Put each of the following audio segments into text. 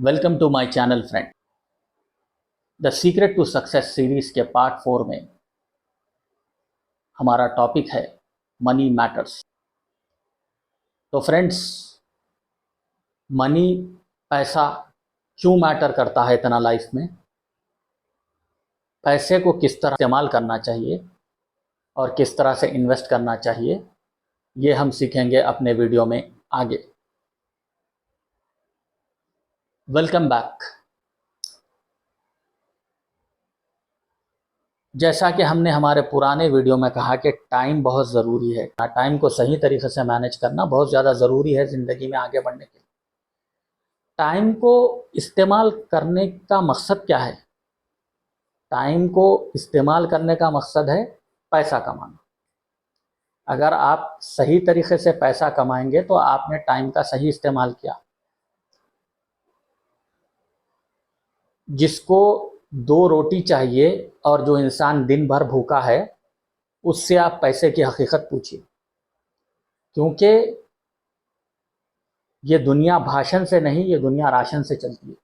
Welcome to my channel friend. The secret to success series के part 4 में हमारा topic है मनी मैटर्स। तो फ्रेंड्स, मनी, पैसा क्यों मैटर करता है इतना लाइफ में, पैसे को किस तरह इस्तेमाल करना चाहिए और किस तरह से इन्वेस्ट करना चाहिए, ये हम सीखेंगे अपने वीडियो में आगे। Welcome back. जैसा कि हमने हमारे पुराने वीडियो में कहा कि टाइम बहुत ज़रूरी है। टाइम को सही तरीके से मैनेज करना बहुत ज़्यादा ज़रूरी है ज़िंदगी में आगे बढ़ने के लिए। टाइम को इस्तेमाल करने का मकसद क्या है? टाइम को इस्तेमाल करने का मकसद है पैसा कमाना। अगर आप सही तरीके से पैसा कमाएंगे तो आपने टाइम का सही इस्तेमाल किया। जिसको 2 रोटी चाहिए और जो इंसान दिन भर भूखा है, उससे आप पैसे की हकीकत पूछिए। क्योंकि ये दुनिया भाषण से नहीं, ये दुनिया राशन से चलती है।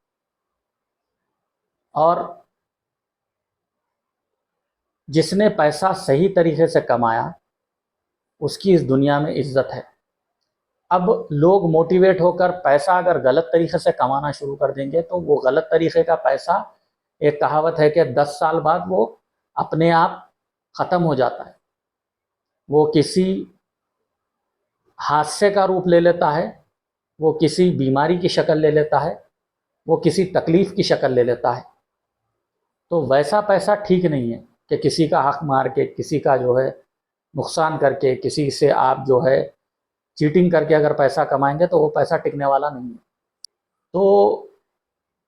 और जिसने पैसा सही तरीके से कमाया, उसकी इस दुनिया में इज्जत है। अब लोग मोटिवेट होकर पैसा अगर गलत तरीके से कमाना शुरू कर देंगे तो वो गलत तरीके का पैसा, एक कहावत है कि 10 साल बाद वो अपने आप ख़त्म हो जाता है। वो किसी हादसे का रूप ले लेता है, वो किसी बीमारी की शक्ल ले लेता है, वो किसी तकलीफ़ की शक्ल ले लेता है। तो वैसा पैसा ठीक नहीं है कि किसी का हक मार के, किसी का जो है नुकसान करके, किसी से आप जो है चीटिंग करके अगर पैसा कमाएंगे तो वो पैसा टिकने वाला नहीं है। तो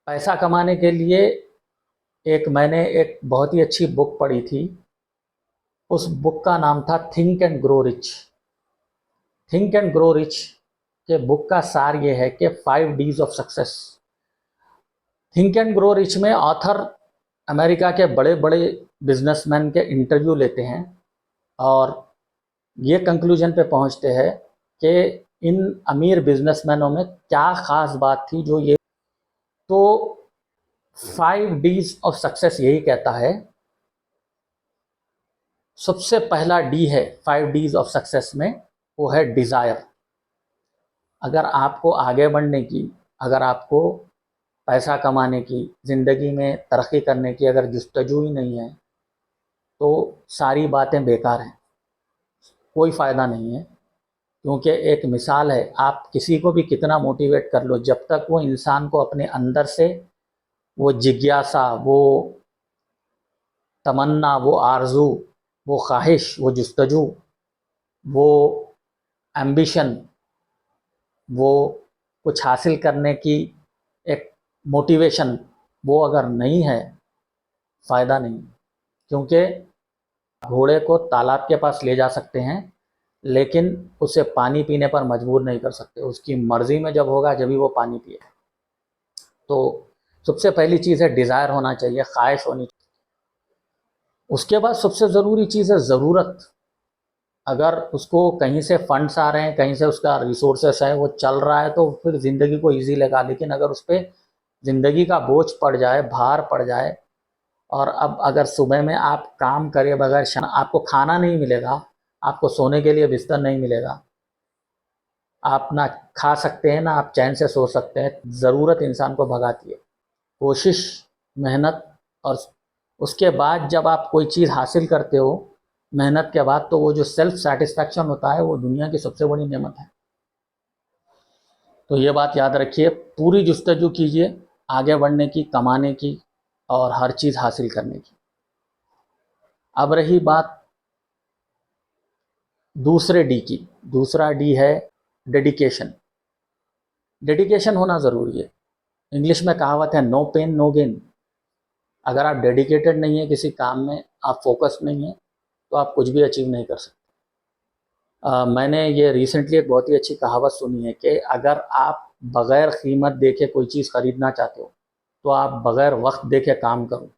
पैसा कमाने के लिए मैंने एक बहुत ही अच्छी बुक पढ़ी थी। उस बुक का नाम था think and grow rich. Think and grow rich के बुक का सार ये है कि 5 Ds of success. Think and grow rich में ऑथर अमेरिका के बड़े बड़े बिजनेसमैन के इंटरव्यू लेते हैं और ये कंक्लूजन पे पहुंचते हैं कि इन अमीर बिजनेसमैनों में क्या ख़ास बात थी जो ये। तो 5 Ds ऑफ सक्सेस यही कहता है। सबसे पहला डी है 5 Ds ऑफ सक्सेस में, वो है डिज़ायर। अगर आपको आगे बढ़ने की, अगर आपको पैसा कमाने की, ज़िंदगी में तरक्की करने की अगर जुस्तजू ही नहीं है तो सारी बातें बेकार हैं, कोई फ़ायदा नहीं है। क्योंकि एक मिसाल है, आप किसी को भी कितना मोटिवेट कर लो, जब तक वो इंसान को अपने अंदर से वो जिज्ञासा, वो तमन्ना, वो आरज़ू, वो ख्वाहिश, वो जुस्तजू, वो एम्बिशन, वो कुछ हासिल करने की एक मोटिवेशन, वो अगर नहीं है, फ़ायदा नहीं। क्योंकि घोड़े को तालाब के पास ले जा सकते हैं लेकिन उसे पानी पीने पर मजबूर नहीं कर सकते। उसकी मर्ज़ी में जब होगा जब ही वो पानी पिए। तो सबसे पहली चीज़ है डिज़ायर होना चाहिए, ख्वाहिश होनी चाहिए। उसके बाद सबसे ज़रूरी चीज़ है ज़रूरत। अगर उसको कहीं से फंड्स आ रहे हैं, कहीं से उसका रिसोर्सेस है, वो चल रहा है, तो फिर ज़िंदगी को ईजी लगा। लेकिन अगर उस पर ज़िंदगी का बोझ पड़ जाए, भार पड़ जाए, और अब अगर सुबह में आप काम करे बगैर आपको खाना नहीं मिलेगा, आपको सोने के लिए बिस्तर नहीं मिलेगा, आप ना खा सकते हैं ना आप चैन से सो सकते हैं। ज़रूरत इंसान को भगाती है। कोशिश, मेहनत, और उसके बाद जब आप कोई चीज़ हासिल करते हो मेहनत के बाद, तो वो जो सेल्फ सेटिस्फैक्शन होता है वो दुनिया की सबसे बड़ी नेमत है। तो ये बात याद रखिए, पूरी जुस्तजू कीजिए आगे बढ़ने की, कमाने की और हर चीज़ हासिल करने की। अब रही बात दूसरे डी की। दूसरा डी है डेडिकेशन। डेडिकेशन होना ज़रूरी है। इंग्लिश में कहावत है नो पेन नो गेन। अगर आप डेडिकेटेड नहीं है किसी काम में, आप फोकस नहीं है, तो आप कुछ भी अचीव नहीं कर सकते। मैंने ये रिसेंटली एक बहुत ही अच्छी कहावत सुनी है कि अगर आप बग़ैर कीमत देखे कोई चीज़ ख़रीदना चाहते हो तो आप बग़ैर वक्त देखे काम करो।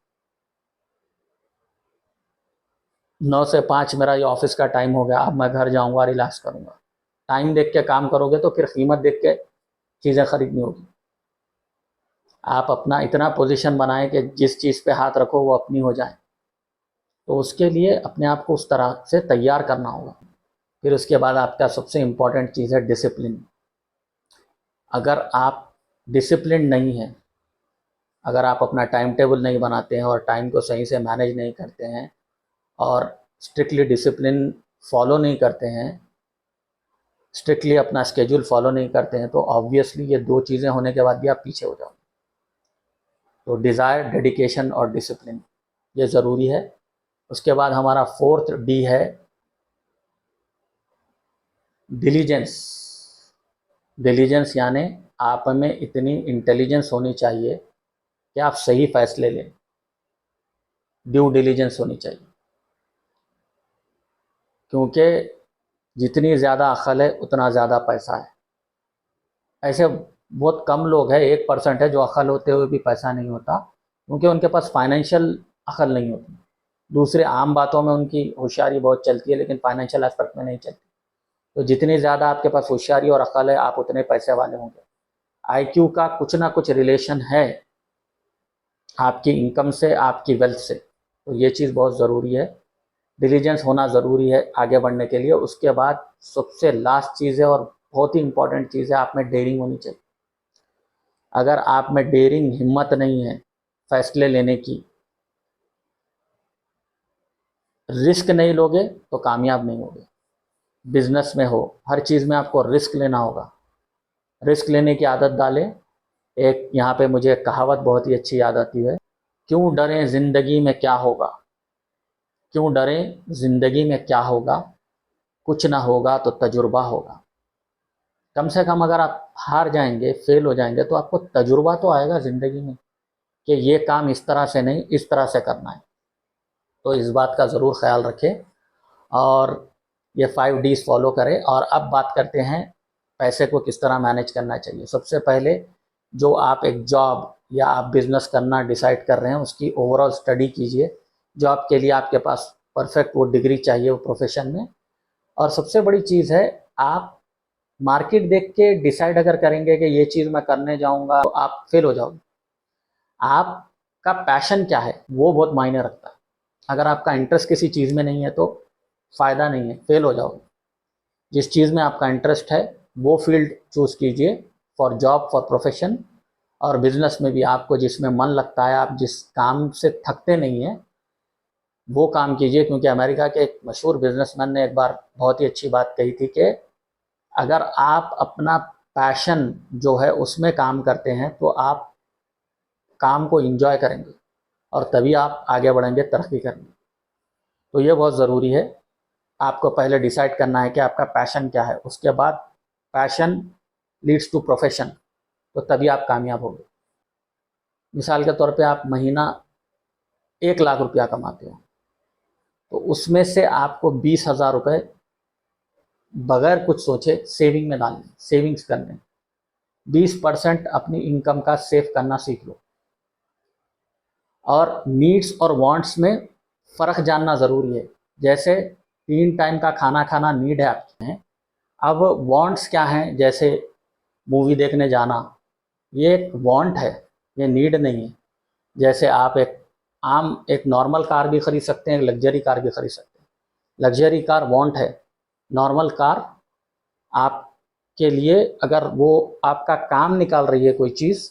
9 से 5 मेरा ये ऑफिस का टाइम हो गया, अब मैं घर जाऊंगा, रिलैक्स करूंगा। टाइम देख के काम करोगे तो फिर कीमत देख के चीज़ें खरीदनी होगी। आप अपना इतना पोजीशन बनाएं कि जिस चीज़ पे हाथ रखो वो अपनी हो जाए। तो उसके लिए अपने आप को उस तरह से तैयार करना होगा। फिर उसके बाद आपका सबसे इम्पॉर्टेंट चीज़ है डिसिप्लिन। अगर आप डिसिप्लिन नहीं हैं, अगर आप अपना टाइम टेबल नहीं बनाते हैं और टाइम को सही से मैनेज नहीं करते हैं और स्ट्रिक्टली डिसिप्लिन फॉलो नहीं करते हैं, स्ट्रिक्टली अपना स्केड्यूल फॉलो नहीं करते हैं, तो ऑब्वियसली ये दो चीज़ें होने के बाद भी आप पीछे हो जाओगे। तो डिज़ायर, डेडिकेशन और डिसिप्लिन ये ज़रूरी है। उसके बाद हमारा फोर्थ डी है डिलीजेंस। डिलीजेंस यानी आप में इतनी इंटेलिजेंस होनी चाहिए कि आप सही फैसले लें। ड्यू डिलीजेंस होनी चाहिए, क्योंकि जितनी ज़्यादा अक्ल है उतना ज़्यादा पैसा है। ऐसे बहुत कम लोग हैं, 1% है जो अक्ल होते हुए भी पैसा नहीं होता, क्योंकि उनके पास फाइनेंशियल अक्ल नहीं होती। दूसरे आम बातों में उनकी होशियारी बहुत चलती है, लेकिन फाइनेंशियल एस्पेक्ट में नहीं चलती। तो जितनी ज़्यादा आपके पास होशियारी और अक्ल है, आप उतने पैसे वाले होंगे। आईक्यू का कुछ ना कुछ रिलेशन है आपकी इनकम से, आपकी वेल्थ से। तो ये चीज़ बहुत ज़रूरी है, डिलीजेंस होना ज़रूरी है आगे बढ़ने के लिए। उसके बाद सबसे लास्ट चीज़ है और बहुत ही इंपॉर्टेंट चीज़ है, आप में डेयरिंग होनी चाहिए। अगर आप में डेयरिंग, हिम्मत नहीं है फैसले लेने की, रिस्क नहीं लोगे तो कामयाब नहीं होगे। बिजनेस में हो, हर चीज़ में आपको रिस्क लेना होगा। रिस्क लेने की आदत डालें। एक यहाँ पे मुझे एक कहावत बहुत ही अच्छी याद आती है, क्यों डरें ज़िंदगी में क्या होगा, क्यों डरें ज़िंदगी में क्या होगा, कुछ ना होगा तो तजुर्बा होगा। कम से कम अगर आप हार जाएंगे, फेल हो जाएंगे, तो आपको तजुर्बा तो आएगा ज़िंदगी में कि ये काम इस तरह से नहीं, इस तरह से करना है। तो इस बात का ज़रूर ख्याल रखें और ये 5 Ds फॉलो करें। और अब बात करते हैं पैसे को किस तरह मैनेज करना चाहिए। सबसे पहले जो आप एक जॉब या आप बिज़नेस करना डिसाइड कर रहे हैं, उसकी ओवरऑल स्टडी कीजिए। जॉब के लिए आपके पास परफेक्ट वो डिग्री चाहिए वो प्रोफेशन में। और सबसे बड़ी चीज़ है, आप मार्केट देख के डिसाइड अगर करेंगे कि ये चीज़ मैं करने जाऊंगा, तो आप फेल हो जाओगे। आपका पैशन क्या है वो बहुत मायने रखता है। अगर आपका इंटरेस्ट किसी चीज़ में नहीं है तो फ़ायदा नहीं है, फेल हो जाओगे। जिस चीज़ में आपका इंटरेस्ट है वो फील्ड चूज़ कीजिए फॉर जॉब, फॉर प्रोफेशन। और बिजनेस में भी आपको जिसमें मन लगता है, आप जिस काम से थकते नहीं हैं, वो काम कीजिए। क्योंकि अमेरिका के एक मशहूर बिजनेसमैन ने एक बार बहुत ही अच्छी बात कही थी कि अगर आप अपना पैशन जो है उसमें काम करते हैं तो आप काम को एंजॉय करेंगे और तभी आप आगे बढ़ेंगे, तरक्की करेंगे। तो ये बहुत ज़रूरी है। आपको पहले डिसाइड करना है कि आपका पैशन क्या है, उसके बाद पैशन लीड्स टू प्रोफेशन, तो तभी आप कामयाब होंगे। मिसाल के तौर पे आप महीना 1 लाख रुपया कमाते हो, तो उसमें से आपको 20,000 रुपये बगैर कुछ सोचे सेविंग में डालने, सेविंग्स करने। 20% अपनी इनकम का सेव करना सीख लो। और नीड्स और वांट्स में फ़र्क जानना ज़रूरी है। जैसे 3 टाइम का खाना खाना नीड है आपकी है, अब वांट्स क्या हैं, जैसे मूवी देखने जाना, ये एक वांट है, ये नीड नहीं है। जैसे आप एक नॉर्मल कार भी खरीद सकते हैं, एक लग्जरी कार भी खरीद सकते हैं। लग्जरी कार वांट है, नॉर्मल कार आपके लिए अगर वो आपका काम निकाल रही है कोई चीज़,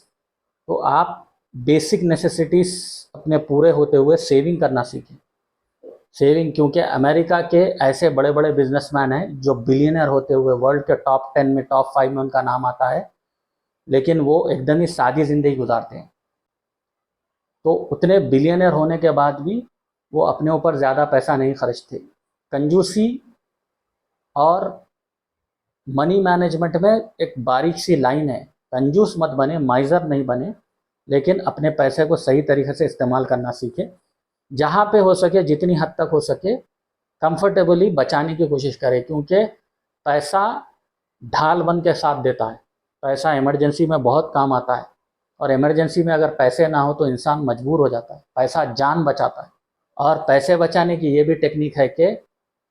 तो आप बेसिक नेसेसिटीज़ अपने पूरे होते हुए सेविंग करना सीखें। सेविंग, क्योंकि अमेरिका के ऐसे बड़े बड़े बिजनेसमैन हैं जो बिलियनर होते हुए वर्ल्ड के टॉप 10 में, टॉप 5 में उनका नाम आता है, लेकिन वो एकदम ही सादी ज़िंदगी गुजारते हैं। तो उतने बिलियनर होने के बाद भी वो अपने ऊपर ज़्यादा पैसा नहीं खर्चते। कंजूसी और मनी मैनेजमेंट में एक बारीक सी लाइन है, कंजूस मत बने, माइजर नहीं बने, लेकिन अपने पैसे को सही तरीके से इस्तेमाल करना सीखें। जहाँ पे हो सके, जितनी हद तक हो सके, कंफर्टेबली बचाने की कोशिश करें, क्योंकि पैसा ढाल बन के साथ देता है। पैसा इमरजेंसी में बहुत काम आता है, और इमरजेंसी में अगर पैसे ना हो तो इंसान मजबूर हो जाता है। पैसा जान बचाता है। और पैसे बचाने की ये भी टेक्निक है कि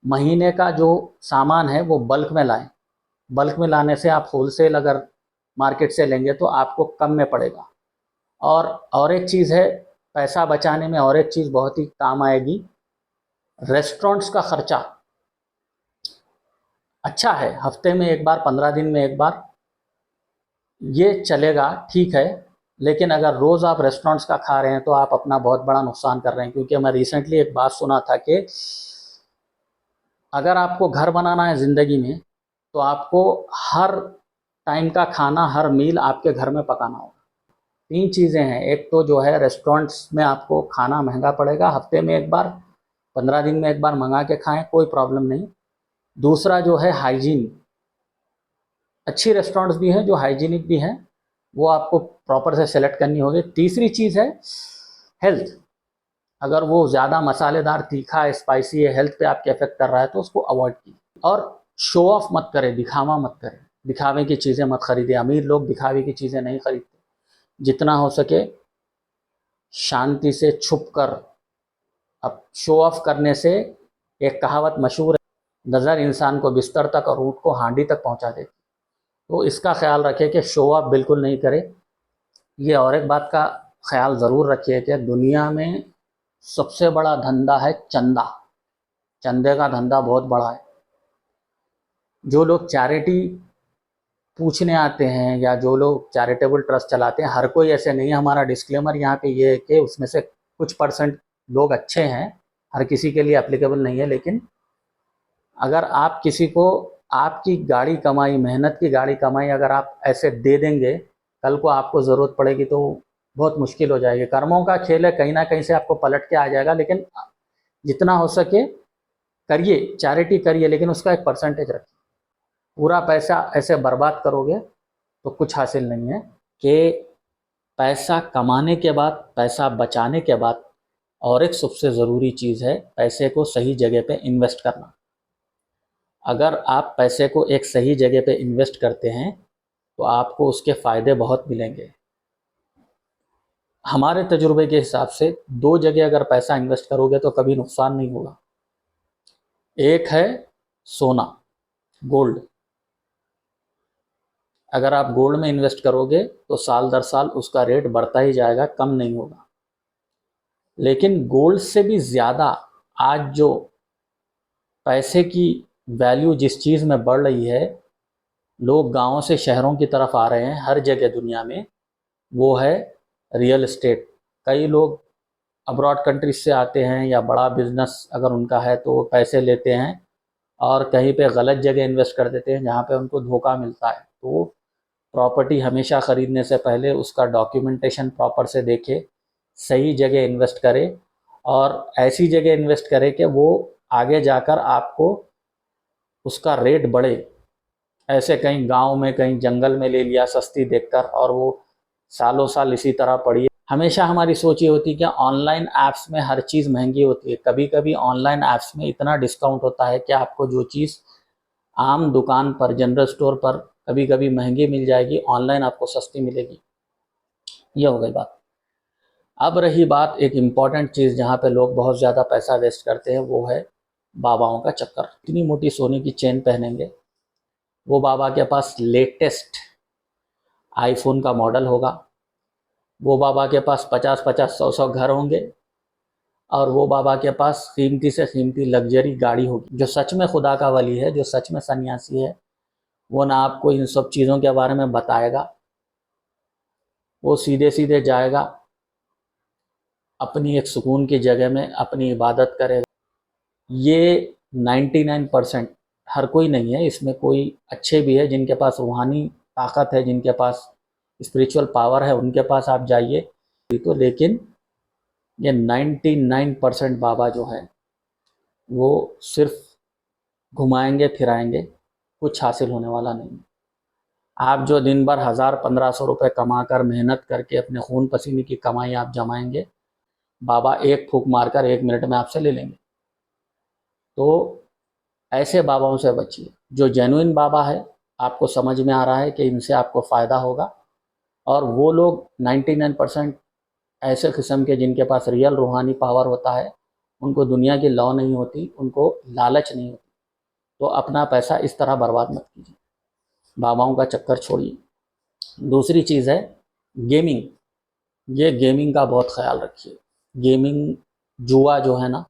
महीने का जो सामान है वो बल्क में लाएं। बल्क में लाने से आप होलसेल अगर मार्केट से लेंगे तो आपको कम में पड़ेगा। और एक चीज़ है, पैसा बचाने में और एक चीज़ बहुत ही काम आएगी। रेस्टोरेंट्स का खर्चा अच्छा है, हफ्ते में एक बार, 15 दिन में एक बार ये चलेगा, ठीक है। लेकिन अगर रोज़ आप रेस्टोरेंट्स का खा रहे हैं तो आप अपना बहुत बड़ा नुकसान कर रहे हैं। क्योंकि मैं रिसेंटली एक बात सुना था कि अगर आपको घर बनाना है ज़िंदगी में, तो आपको हर टाइम का खाना, हर मील आपके घर में पकाना होगा। 3 चीज़ें हैं, एक तो जो है रेस्टोरेंट्स में आपको खाना महंगा पड़ेगा, हफ्ते में एक बार, 15 दिन में एक बार मंगा के खाएं, कोई प्रॉब्लम नहीं। दूसरा जो है हाइजीन, अच्छी रेस्टोरेंट्स भी हैं जो हाइजीनिक भी हैं, वो आपको प्रॉपर से सेलेक्ट करनी होगी। तीसरी चीज़ है हेल्थ, अगर वो ज़्यादा मसालेदार, तीखा, स्पाइसी है, हेल्थ पे आपके इफेक्ट कर रहा है तो उसको अवॉइड कीजिए। और शो ऑफ मत करें, दिखावा मत करें, दिखावे की चीज़ें मत खरीदें। अमीर लोग दिखावे की चीज़ें नहीं खरीदते। जितना हो सके शांति से छुप कर, अब शो ऑफ करने से, एक कहावत मशहूर है, नज़र इंसान को बिस्तर तक और ऊँट को हांडी तक पहुंचा देती। तो इसका ख्याल रखें कि शो ऑफ बिल्कुल नहीं करें। ये और एक बात का ख्याल ज़रूर रखिए कि दुनिया में सबसे बड़ा धंधा है चंदा। चंदे का धंधा बहुत बड़ा है। जो लोग चैरिटी पूछने आते हैं या जो लोग चैरिटेबल ट्रस्ट चलाते हैं, हर कोई ऐसे नहीं है। हमारा डिस्क्लेमर यहाँ पे ये है कि उसमें से कुछ परसेंट लोग अच्छे हैं, हर किसी के लिए एप्लीकेबल नहीं है। लेकिन अगर आप किसी को आपकी गाड़ी कमाई, मेहनत की गाड़ी कमाई अगर आप ऐसे दे देंगे, कल को आपको ज़रूरत पड़ेगी तो बहुत मुश्किल हो जाएगी। कर्मों का खेल है, कहीं ना कहीं से आपको पलट के आ जाएगा। लेकिन जितना हो सके करिए, चैरिटी करिए, लेकिन उसका एक परसेंटेज रखिए। पूरा पैसा ऐसे बर्बाद करोगे तो कुछ हासिल नहीं है। कि पैसा कमाने के बाद, पैसा बचाने के बाद, और एक सबसे ज़रूरी चीज़ है पैसे को सही जगह पे इन्वेस्ट करना। अगर आप पैसे को एक सही जगह पे इन्वेस्ट करते हैं तो आपको उसके फ़ायदे बहुत मिलेंगे। हमारे तजुर्बे के हिसाब से 2 जगह अगर पैसा इन्वेस्ट करोगे तो कभी नुकसान नहीं होगा। एक है सोना, गोल्ड। अगर आप गोल्ड में इन्वेस्ट करोगे तो साल दर साल उसका रेट बढ़ता ही जाएगा, कम नहीं होगा। लेकिन गोल्ड से भी ज़्यादा आज जो पैसे की वैल्यू जिस चीज़ में बढ़ रही है, लोग गाँवों से शहरों की तरफ आ रहे हैं हर जगह दुनिया में, वो है रियल एस्टेट। कई लोग अब्रॉड कंट्रीज से आते हैं या बड़ा बिजनेस अगर उनका है तो वो पैसे लेते हैं और कहीं पे गलत जगह इन्वेस्ट कर देते हैं जहाँ पे उनको धोखा मिलता है। तो प्रॉपर्टी हमेशा ख़रीदने से पहले उसका डॉक्यूमेंटेशन प्रॉपर से देखे, सही जगह इन्वेस्ट करे और ऐसी जगह इन्वेस्ट करे कि वो आगे जाकर आपको उसका रेट बढ़े। ऐसे कहीं गांव में, कहीं जंगल में ले लिया सस्ती देखकर और वो सालों साल इसी तरह पड़ी है। हमेशा हमारी सोच ये होती है कि ऑनलाइन ऐप्स में हर चीज़ महंगी होती है। कभी कभी ऑनलाइन ऐप्स में इतना डिस्काउंट होता है कि आपको जो चीज़ आम दुकान पर, जनरल स्टोर पर कभी कभी महंगी मिल जाएगी, ऑनलाइन आपको सस्ती मिलेगी। ये हो गई बात। अब रही बात एक इम्पॉर्टेंट चीज़ जहाँ पे लोग बहुत ज़्यादा पैसा वेस्ट करते हैं, वो है बाबाओं का चक्कर। इतनी मोटी सोने की चेन पहनेंगे, वो बाबा के पास लेटेस्ट आईफोन का मॉडल होगा, वो बाबा के पास 50-50, 100-100 घर होंगे और वो बाबा के पास कीमती से कीमती लग्जरी गाड़ी होगी। जो सच में खुदा का वली है, जो सच में सन्यासी है, वो ना आपको इन सब चीज़ों के बारे में बताएगा। वो सीधे सीधे जाएगा, अपनी एक सुकून की जगह में अपनी इबादत करेगा। ये 99%, हर कोई नहीं है, इसमें कोई अच्छे भी है जिनके पास रूहानी ताकत है, जिनके पास स्पिरिचुअल पावर है, उनके पास आप जाइए तो। लेकिन ये 99% बाबा जो है वो सिर्फ घुमाएंगे फिराएंगे, कुछ हासिल होने वाला नहीं। आप जो दिन भर 1000-1500 रुपये कमा कर, मेहनत करके, अपने खून पसीने की कमाई आप जमाएंगे, बाबा एक फूंक मारकर 1 मिनट में आपसे ले लेंगे। तो ऐसे बाबाओं से बचिए। जो जेन्युइन बाबा है, आपको समझ में आ रहा है कि इनसे आपको फ़ायदा होगा, और वो लोग 99% ऐसे किस्म के जिनके पास रियल रूहानी पावर होता है, उनको दुनिया की लौ नहीं होती, उनको लालच नहीं होती। तो अपना पैसा इस तरह बर्बाद मत कीजिए, बाबाओं का चक्कर छोड़िए। दूसरी चीज़ है गेमिंग। ये गेमिंग का बहुत ख्याल रखिए। गेमिंग, जुआ जो है ना,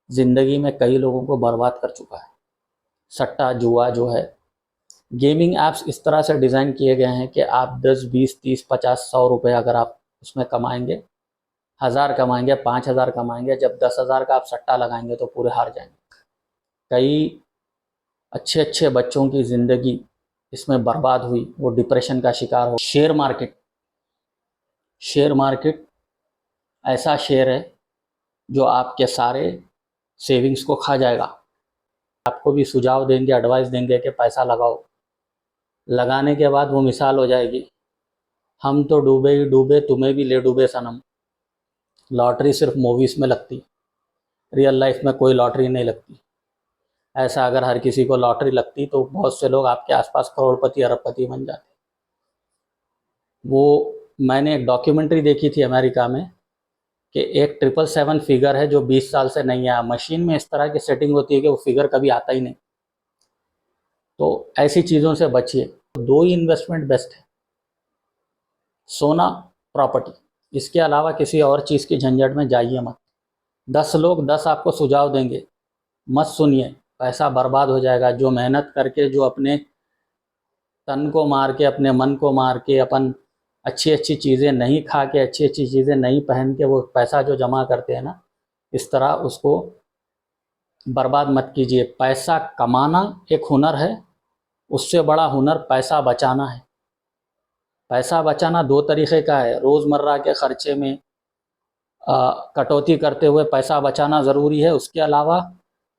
ज़िंदगी में कई लोगों को बर्बाद कर चुका है। सट्टा जुआ जो है, गेमिंग ऐप्स इस तरह से डिज़ाइन किए गए हैं कि आप 10, 20, 30, 50, 100 रुपये अगर आप उसमें कमाएंगे, 1000 कमाएंगे, 5000 कमाएंगे, जब 10,000 का आप सट्टा लगाएंगे तो पूरे हार जाएंगे। कई अच्छे अच्छे बच्चों की ज़िंदगी इसमें बर्बाद हुई, वो डिप्रेशन का शिकार हो। शेयर मार्केट ऐसा शेयर है जो आपके सारे सेविंग्स को खा जाएगा। आपको भी सुझाव देंगे, एडवाइस देंगे कि पैसा लगाओ, लगाने के बाद वो मिसाल हो जाएगी, हम तो डूबे ही डूबे, तुम्हें भी ले डूबे सनम। लॉटरी सिर्फ मूवीज़ में लगती, रियल लाइफ में कोई लॉटरी नहीं लगती। ऐसा अगर हर किसी को लॉटरी लगती तो बहुत से लोग आपके आसपास करोड़पति अरबपति बन जाते। वो मैंने एक डॉक्यूमेंट्री देखी थी अमेरिका में कि एक 777 फिगर है जो 20 साल से नहीं आया। मशीन में इस तरह की सेटिंग होती है कि वो फिगर कभी आता ही नहीं। तो ऐसी चीज़ों से बचिए। दो ही इन्वेस्टमेंट बेस्ट है, सोना, प्रॉपर्टी। इसके अलावा किसी और चीज़ की झंझट में जाइए मत। 10 लोग 10 आपको सुझाव देंगे, मत सुनिए, पैसा बर्बाद हो जाएगा। जो मेहनत करके, जो अपने तन को मार के, अपने मन को मार के, अपन अच्छी अच्छी चीज़ें नहीं खा के, अच्छी अच्छी चीज़ें नहीं पहन के वो पैसा जो जमा करते हैं ना, इस तरह उसको बर्बाद मत कीजिए। पैसा कमाना एक हुनर है, उससे बड़ा हुनर पैसा बचाना है। पैसा बचाना दो तरीक़े का है। रोज़मर्रा के ख़र्चे में कटौती करते हुए पैसा बचाना ज़रूरी है। उसके अलावा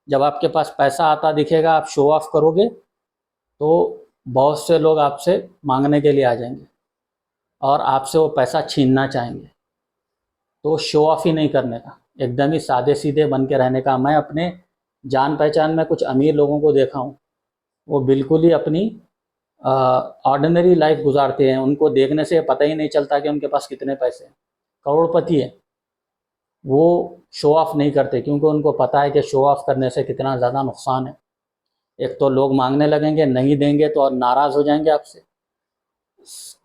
जब आपके पास पैसा आता दिखेगा, आप शो ऑफ़ करोगे तो बहुत से लोग आपसे मांगने के लिए आ जाएंगे और आपसे वो पैसा छीनना चाहेंगे। तो शो ऑफ़ ही नहीं करने का, एकदम ही सादे सीधे बन के रहने का। मैं अपने जान पहचान में कुछ अमीर लोगों को देखा हूँ, वो बिल्कुल ही अपनी ऑर्डिनरी लाइफ गुजारते हैं। उनको देखने से पता ही नहीं चलता कि उनके पास कितने पैसे हैं। करोड़पति है, वो शो ऑफ़ नहीं करते क्योंकि उनको पता है कि शो ऑफ़ करने से कितना ज़्यादा नुकसान है। एक तो लोग मांगने लगेंगे, नहीं देंगे तो और नाराज़ हो जाएंगे आपसे।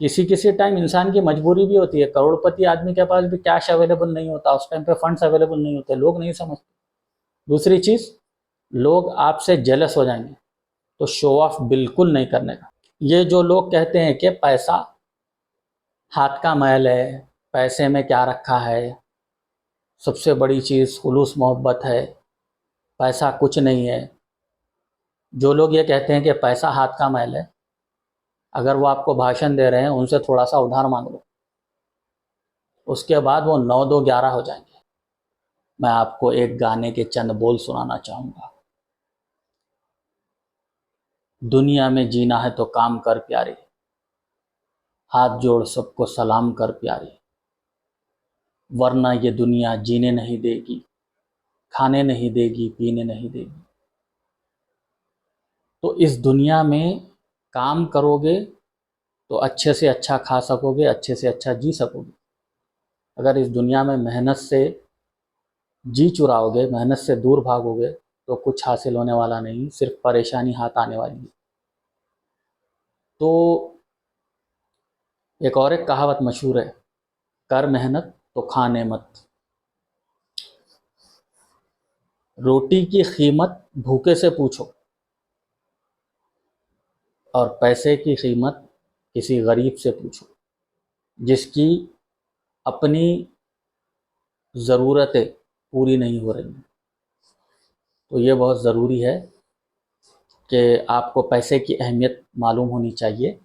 किसी किसी टाइम इंसान की मजबूरी भी होती है। करोड़पति आदमी के पास भी कैश अवेलेबल नहीं होता, उस टाइम पे फंड्स अवेलेबल नहीं होते, लोग नहीं समझते। दूसरी चीज़, लोग आपसे जेलस हो जाएंगे। तो शो ऑफ बिल्कुल नहीं करने का। ये जो लोग कहते हैं कि पैसा हाथ का मैल है, पैसे में क्या रखा है, सबसे बड़ी चीज़ खुलूस मोहब्बत है, पैसा कुछ नहीं है। जो लोग ये कहते हैं कि पैसा हाथ का मैल है, अगर वो आपको भाषण दे रहे हैं, उनसे थोड़ा सा उधार मांग लो, उसके बाद वो 9, 2, 11 हो जाएंगे। मैं आपको एक गाने के चंद बोल सुनाना चाहूँगा। दुनिया में जीना है तो काम कर प्यारे, हाथ जोड़ सबको सलाम कर प्यारे, वरना ये दुनिया जीने नहीं देगी, खाने नहीं देगी, पीने नहीं देगी। तो इस दुनिया में काम करोगे तो अच्छे से अच्छा खा सकोगे, अच्छे से अच्छा जी सकोगे। अगर इस दुनिया में मेहनत से जी चुराओगे, मेहनत से दूर भागोगे तो कुछ हासिल होने वाला नहीं, सिर्फ परेशानी हाथ आने वाली है। तो एक कहावत मशहूर है, कर मेहनत तो खाने मत। रोटी की कीमत भूखे से पूछो और पैसे की कीमत किसी गरीब से पूछो जिसकी अपनी ज़रूरतें पूरी नहीं हो रही। तो ये बहुत ज़रूरी है कि आपको पैसे की अहमियत मालूम होनी चाहिए।